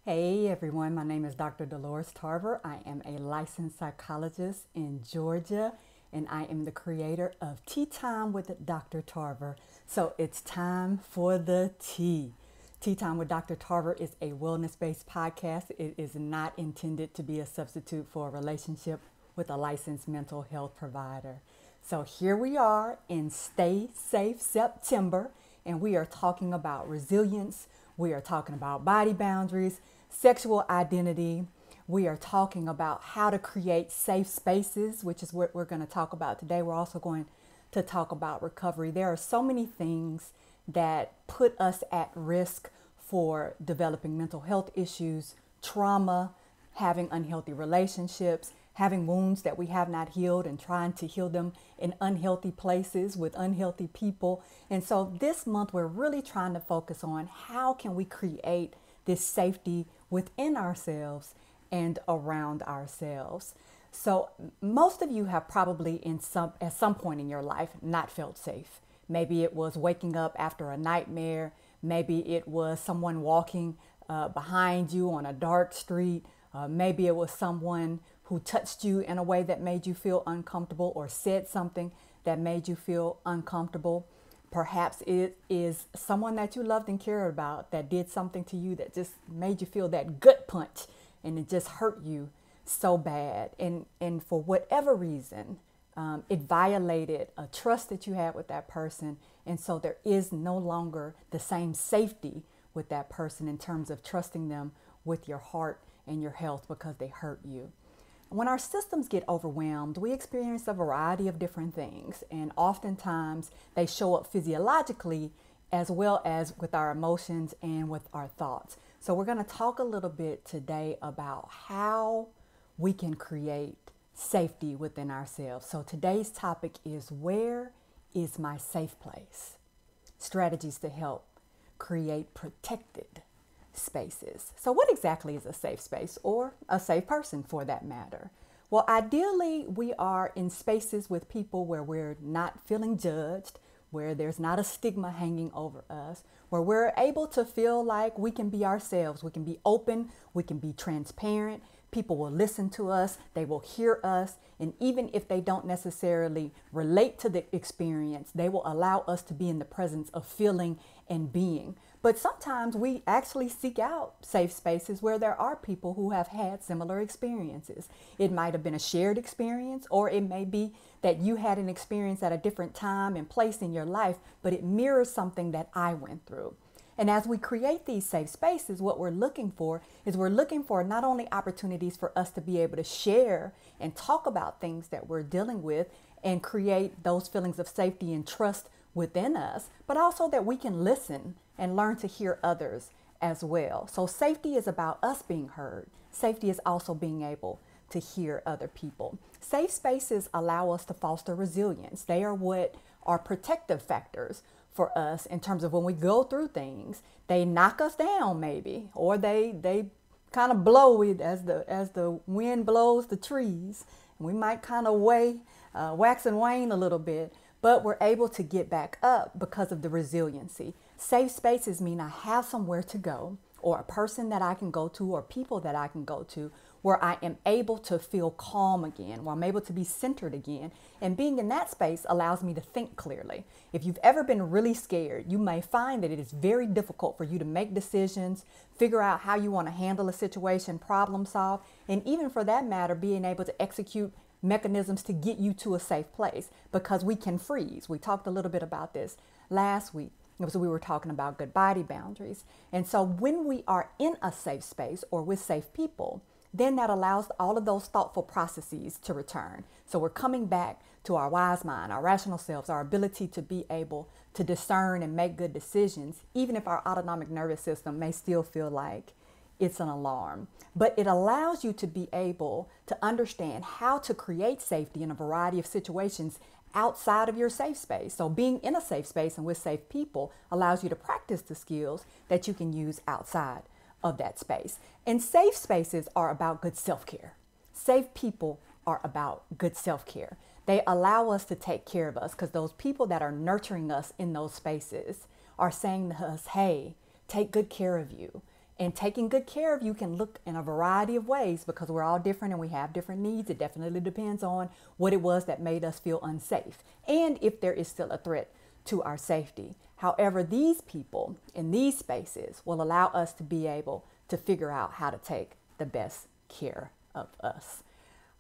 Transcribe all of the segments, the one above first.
Hey everyone, my name is Dr. Dolores Tarver. I am a licensed psychologist in Georgia, and I am the creator of Tea Time with Dr. Tarver. So it's time for the tea. Tea Time with Dr. Tarver is a wellness-based podcast. It is not intended to be a substitute for a relationship with a licensed mental health provider. So here we are in Stay Safe September, and we are talking about resilience. We are talking about body boundaries, sexual identity. We are talking about how to create safe spaces, which is what we're going to talk about today. We're also going to talk about recovery. There are so many things that put us at risk for developing mental health issues, trauma, having unhealthy relationships, having wounds that we have not healed and trying to heal them in unhealthy places with unhealthy people. And so this month we're really trying to focus on how can we create this safety within ourselves and around ourselves. So most of you have probably at some point in your life not felt safe. Maybe it was waking up after a nightmare. Maybe it was someone walking behind you on a dark street. Maybe it was someone who touched you in a way that made you feel uncomfortable or said something that made you feel uncomfortable. Perhaps it is someone that you loved and cared about that did something to you that just made you feel that gut punch and it just hurt you so bad. And for whatever reason, it violated a trust that you had with that person. And so there is no longer the same safety with that person in terms of trusting them with your heart and your health because they hurt you. When our systems get overwhelmed, we experience a variety of different things, and oftentimes they show up physiologically as well as with our emotions and with our thoughts. So we're going to talk a little bit today about how we can create safety within ourselves. So today's topic is, where is my safe place? Strategies to help create protected spaces. So what exactly is a safe space, or a safe person for that matter? Well, ideally, we are in spaces with people where we're not feeling judged, where there's not a stigma hanging over us, where we're able to feel like we can be ourselves, we can be open, we can be transparent. People will listen to us, they will hear us, and even if they don't necessarily relate to the experience, they will allow us to be in the presence of feeling and being. But sometimes we actually seek out safe spaces where there are people who have had similar experiences. It might have been a shared experience, or it may be that you had an experience at a different time and place in your life, but it mirrors something that I went through. And as we create these safe spaces, what we're looking for is not only opportunities for us to be able to share and talk about things that we're dealing with and create those feelings of safety and trust within us, but also that we can listen and learn to hear others as well. So safety is about us being heard. Safety is also being able to hear other people. Safe spaces allow us to foster resilience. They are what are protective factors for us in terms of when we go through things. They knock us down maybe, or they kind of blow it as the wind blows the trees. We might kind of wax and wane a little bit, but we're able to get back up because of the resiliency. Safe spaces mean I have somewhere to go, or a person that I can go to, or people that I can go to, where I am able to feel calm again, where I'm able to be centered again. And being in that space allows me to think clearly. If you've ever been really scared, you may find that it is very difficult for you to make decisions, figure out how you want to handle a situation, problem solve, and even for that matter, being able to execute mechanisms to get you to a safe place, because we can freeze. We talked a little bit about this last week. So we were talking about good body boundaries. And so when we are in a safe space or with safe people, then that allows all of those thoughtful processes to return. So we're coming back to our wise mind, our rational selves, our ability to be able to discern and make good decisions, even if our autonomic nervous system may still feel like it's an alarm. But it allows you to be able to understand how to create safety in a variety of situations outside of your safe space. So being in a safe space and with safe people allows you to practice the skills that you can use outside of that space. And safe spaces are about good self-care. Safe people are about good self-care. They allow us to take care of us, because those people that are nurturing us in those spaces are saying to us, hey, take good care of you. And taking good care of you can look in a variety of ways because we're all different and we have different needs. It definitely depends on what it was that made us feel unsafe and if there is still a threat to our safety. However, these people in these spaces will allow us to be able to figure out how to take the best care of us.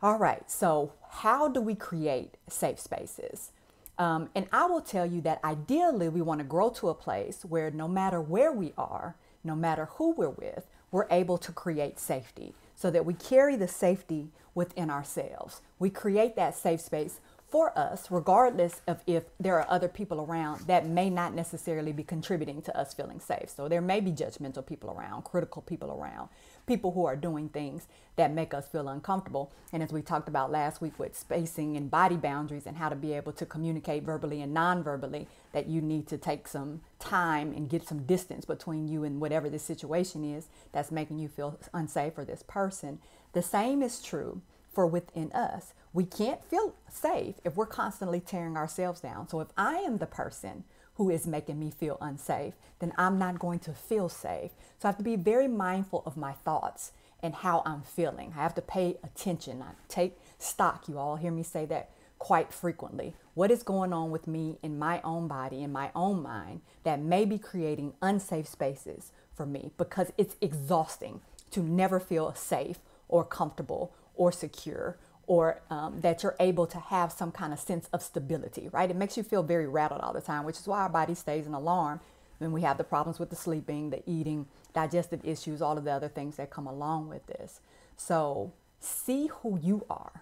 All right, so how do we create safe spaces? And I will tell you that ideally we want to grow to a place where no matter where we are, no matter who we're with, we're able to create safety so that we carry the safety within ourselves. We create that safe space for us, regardless of if there are other people around that may not necessarily be contributing to us feeling safe. So there may be judgmental people around, critical people around, people who are doing things that make us feel uncomfortable. And as we talked about last week with spacing and body boundaries and how to be able to communicate verbally and non-verbally, that you need to take some time and get some distance between you and whatever the situation is that's making you feel unsafe for this person. The same is true for within us. We can't feel safe if we're constantly tearing ourselves down. So if I am the person who is making me feel unsafe, then I'm not going to feel safe. So I have to be very mindful of my thoughts and how I'm feeling. I have to pay attention. I take stock. You all hear me say that quite frequently. What is going on with me in my own body, in my own mind, that may be creating unsafe spaces for me, because it's exhausting to never feel safe or comfortable or secure, or that you're able to have some kind of sense of stability, right? It makes you feel very rattled all the time, which is why our body stays in alarm when we have the problems with the sleeping, the eating, digestive issues, all of the other things that come along with this. So see who you are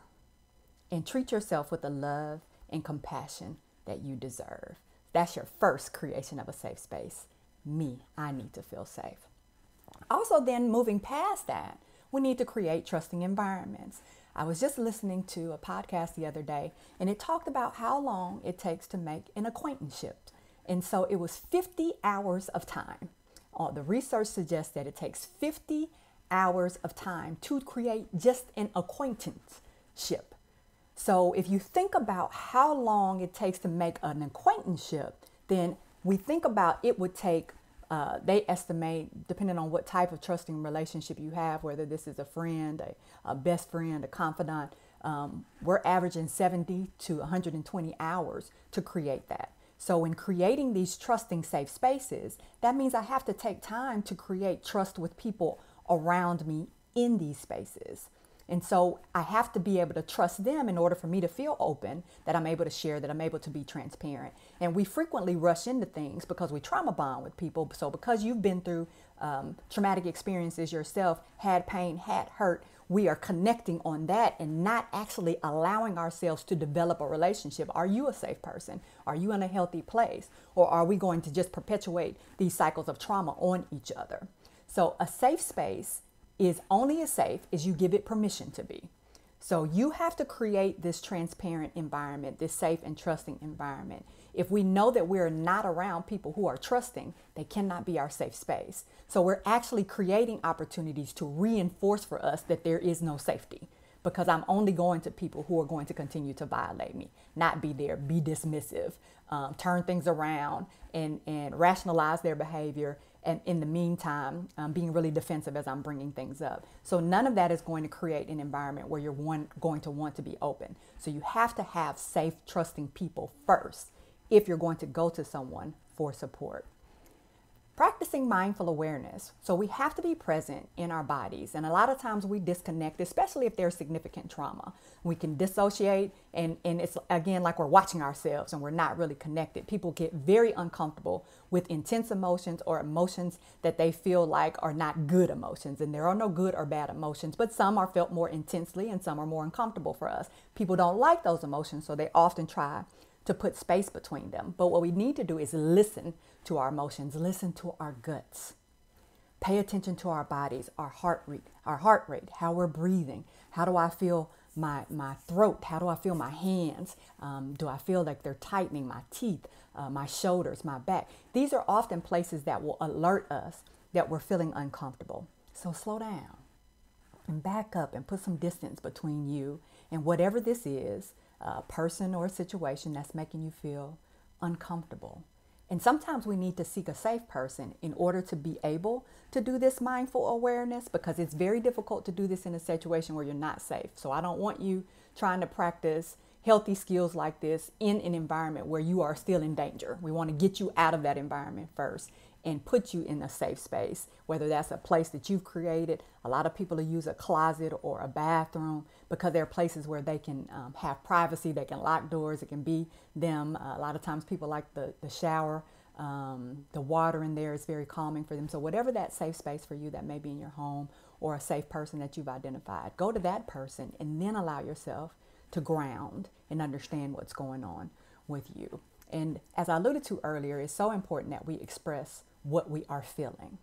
and treat yourself with the love and compassion that you deserve. That's your first creation of a safe space. Me, I need to feel safe. Also, then moving past that, we need to create trusting environments. I was just listening to a podcast the other day, and it talked about how long it takes to make an acquaintanceship. And so it was 50 hours of time. The research suggests that it takes 50 hours of time to create just an acquaintanceship. So if you think about how long it takes to make an acquaintanceship, then we think about it would take they estimate, depending on what type of trusting relationship you have, whether this is a friend, a best friend, a confidant, we're averaging 70 to 120 hours to create that. So in creating these trusting safe spaces, that means I have to take time to create trust with people around me in these spaces. And so I have to be able to trust them in order for me to feel open, that I'm able to share, that I'm able to be transparent. And we frequently rush into things because we trauma bond with people. So because you've been through traumatic experiences yourself, had pain, had hurt, we are connecting on that and not actually allowing ourselves to develop a relationship. Are you a safe person? Are you in a healthy place? Or are we going to just perpetuate these cycles of trauma on each other? So a safe space is only as safe as you give it permission to be. So you have to create this transparent environment, this safe and trusting environment. If we know that we're not around people who are trusting, they cannot be our safe space. So we're actually creating opportunities to reinforce for us that there is no safety, because I'm only going to people who are going to continue to violate me, not be there, be dismissive, turn things around and rationalize their behavior. And in the meantime, being really defensive as I'm bringing things up. So none of that is going to create an environment where you're going to want to be open. So you have to have safe, trusting people first if you're going to go to someone for support. Practicing mindful awareness. So we have to be present in our bodies. And a lot of times we disconnect, especially if there's significant trauma. We can dissociate and it's again like we're watching ourselves and we're not really connected. People get very uncomfortable with intense emotions or emotions that they feel like are not good emotions. And there are no good or bad emotions, but some are felt more intensely and some are more uncomfortable for us. People don't like those emotions, so they often try to put space between them. But what we need to do is listen to our emotions, listen to our guts, pay attention to our bodies, our heart rate, how we're breathing. How do I feel my throat? How do I feel my hands? Do I feel like they're tightening? My teeth, my shoulders, my back. These are often places that will alert us that we're feeling uncomfortable. So slow down and back up and put some distance between you and whatever this is, a person or a situation that's making you feel uncomfortable. And sometimes we need to seek a safe person in order to be able to do this mindful awareness, because it's very difficult to do this in a situation where you're not safe. So I don't want you trying to practice healthy skills like this in an environment where you are still in danger. We want to get you out of that environment first and put you in a safe space, whether that's a place that you've created. A lot of people use a closet or a bathroom because they're places where they can have privacy, they can lock doors, it can be them. A lot of times people like the shower, the water in there is very calming for them. So whatever that safe space for you, that may be in your home or a safe person that you've identified, go to that person and then allow yourself to ground and understand what's going on with you. And as I alluded to earlier, it's so important that we express what we are feeling.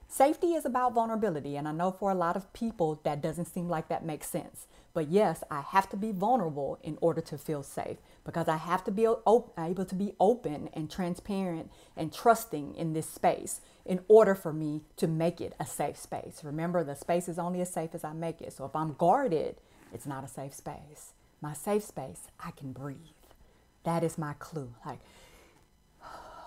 Safety is about vulnerability, and I know for a lot of people that doesn't seem like that makes sense. But yes, I have to be vulnerable in order to feel safe, because I have to be able to be open and transparent and trusting in this space in order for me to make it a safe space. Remember, the space is only as safe as I make it. So if I'm guarded, it's not a safe space. My safe space, I can breathe. That is my clue. Like,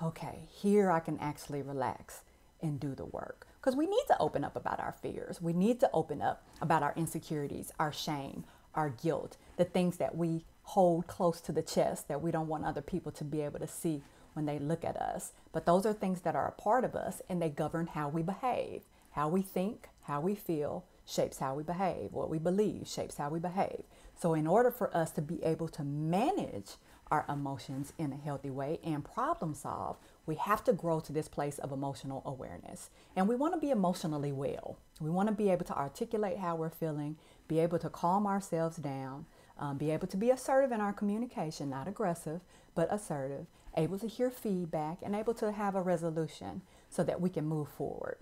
okay, here I can actually relax and do the work. Because we need to open up about our fears. We need to open up about our insecurities, our shame, our guilt, the things that we hold close to the chest that we don't want other people to be able to see when they look at us. But those are things that are a part of us, and they govern how we behave. How we think, how we feel shapes how we behave. What we believe shapes how we behave. So in order for us to be able to manage our emotions in a healthy way and problem solve, we have to grow to this place of emotional awareness. And we want to be emotionally well. We want to be able to articulate how we're feeling, be able to calm ourselves down, be able to be assertive in our communication, not aggressive, but assertive, able to hear feedback, and able to have a resolution so that we can move forward.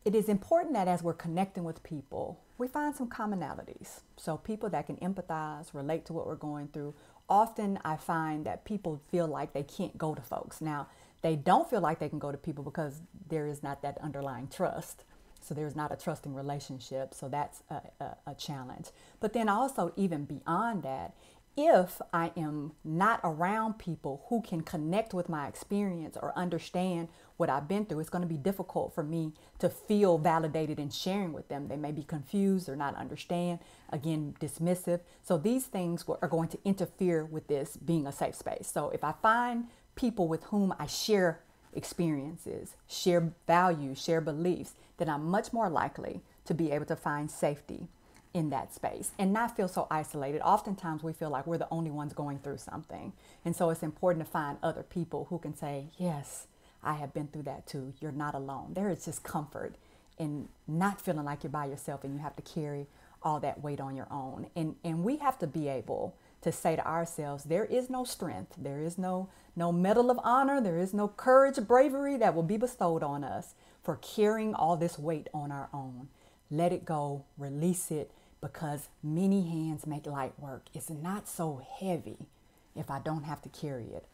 It is important that as we're connecting with people, we find some commonalities. So people that can empathize, relate to what we're going through. Often I find that people feel like they can't go to folks. Now, they don't feel like they can go to people because there is not that underlying trust. So there's not a trusting relationship. So that's a challenge. But then also, even beyond that, if I am not around people who can connect with my experience or understand what I've been through, it's going to be difficult for me to feel validated in sharing with them. They may be confused or not understand, again, dismissive. So these things are going to interfere with this being a safe space. So if I find people with whom I share experiences, share values, share beliefs, then I'm much more likely to be able to find safety in that space and not feel so isolated. Oftentimes we feel like we're the only ones going through something. And so it's important to find other people who can say, yes, I have been through that too. You're not alone. There is just comfort in not feeling like you're by yourself and you have to carry all that weight on your own. And we have to be able to say to ourselves, there is no strength, there is no medal of honor, there is no courage, bravery that will be bestowed on us for carrying all this weight on our own. Let it go, release it, because many hands make light work. It's not so heavy if I don't have to carry it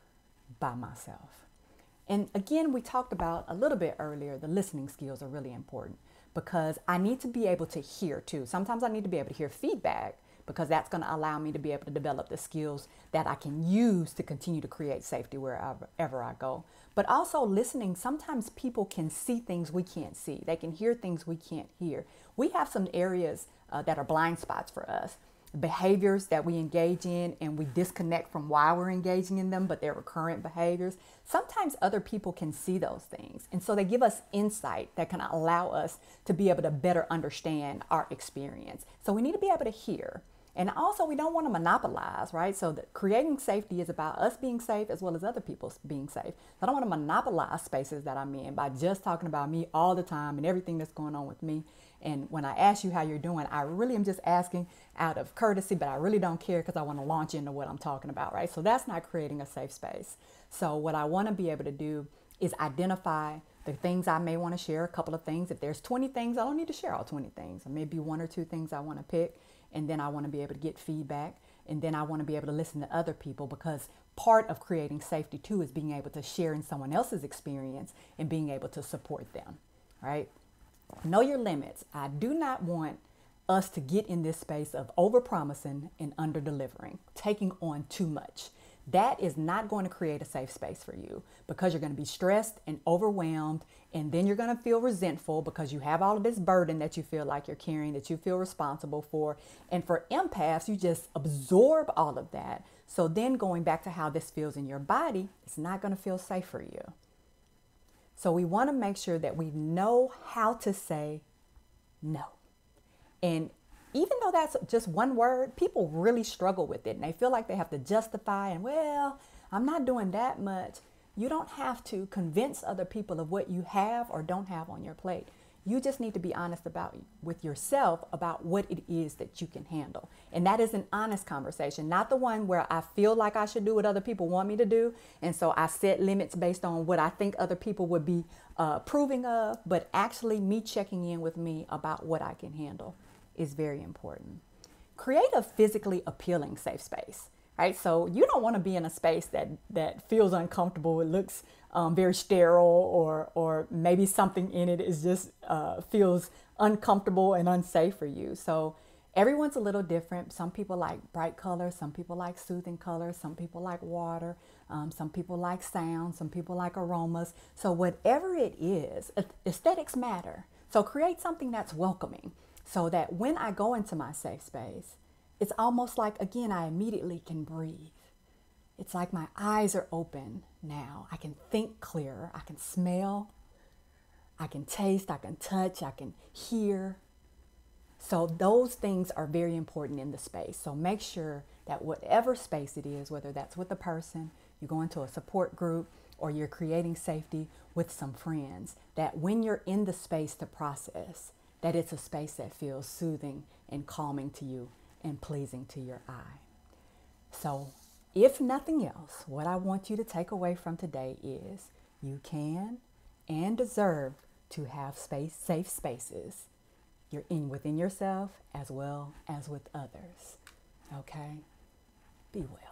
by myself. And again, we talked about a little bit earlier, the listening skills are really important because I need to be able to hear too. Sometimes I need to be able to hear feedback because that's going to allow me to be able to develop the skills that I can use to continue to create safety wherever I go. But also listening, sometimes people can see things we can't see. They can hear things we can't hear. We have some areas that are blind spots for us. Behaviors that we engage in and we disconnect from why we're engaging in them, but they're recurrent behaviors. Sometimes other people can see those things. And so they give us insight that can allow us to be able to better understand our experience. So we need to be able to hear. And also we don't want to monopolize, right? So creating safety is about us being safe as well as other people being safe. I don't want to monopolize spaces that I'm in by just talking about me all the time and everything that's going on with me. And when I ask you how you're doing, I really am just asking out of courtesy, but I really don't care because I want to launch into what I'm talking about, right? So that's not creating a safe space. So what I want to be able to do is identify the things I may want to share, a couple of things. If there's 20 things, I don't need to share all 20 things. Or maybe one or two things I want to pick. And then I want to be able to get feedback. And then I want to be able to listen to other people because part of creating safety too is being able to share in someone else's experience and being able to support them, right? Know your limits. I do not want us to get in this space of over-promising and under-delivering, taking on too much. that is not going to create a safe space for you, because you're going to be stressed and overwhelmed. And then you're going to feel resentful because you have all of this burden that you feel like you're carrying, that you feel responsible for. And for empaths, you just absorb all of that. So then going back to how this feels in your body, it's not going to feel safe for you. So we want to make sure that we know how to say no. And even though that's just one word, people really struggle with it. And they feel like they have to justify, and well, I'm not doing that much. You don't have to convince other people of what you have or don't have on your plate. You just need to be honest with yourself about what it is that you can handle. And that is an honest conversation, not the one where I feel like I should do what other people want me to do. And so I set limits based on what I think other people would be approving of, but actually me checking in with me about what I can handle is very important. Create a physically appealing safe space. Right? So you don't want to be in a space that feels uncomfortable. It looks very sterile, or maybe something in it is just feels uncomfortable and unsafe for you. So everyone's a little different. Some people like bright colors. Some people like soothing colors. Some people like water. Some people like sound. Some people like aromas. So whatever it is, aesthetics matter. So create something that's welcoming, so that when I go into my safe space, it's almost like, again, I immediately can breathe. It's like my eyes are open now. I can think clearer. I can smell. I can taste. I can touch. I can hear. So those things are very important in the space. So make sure that whatever space it is, whether that's with a person, you're going to a support group, or you're creating safety with some friends, that when you're in the space to process, that it's a space that feels soothing and calming to you and pleasing to your eye. So if nothing else, what I want you to take away from today is you can and deserve to have safe spaces. You're within yourself as well as with others. Okay? Be well.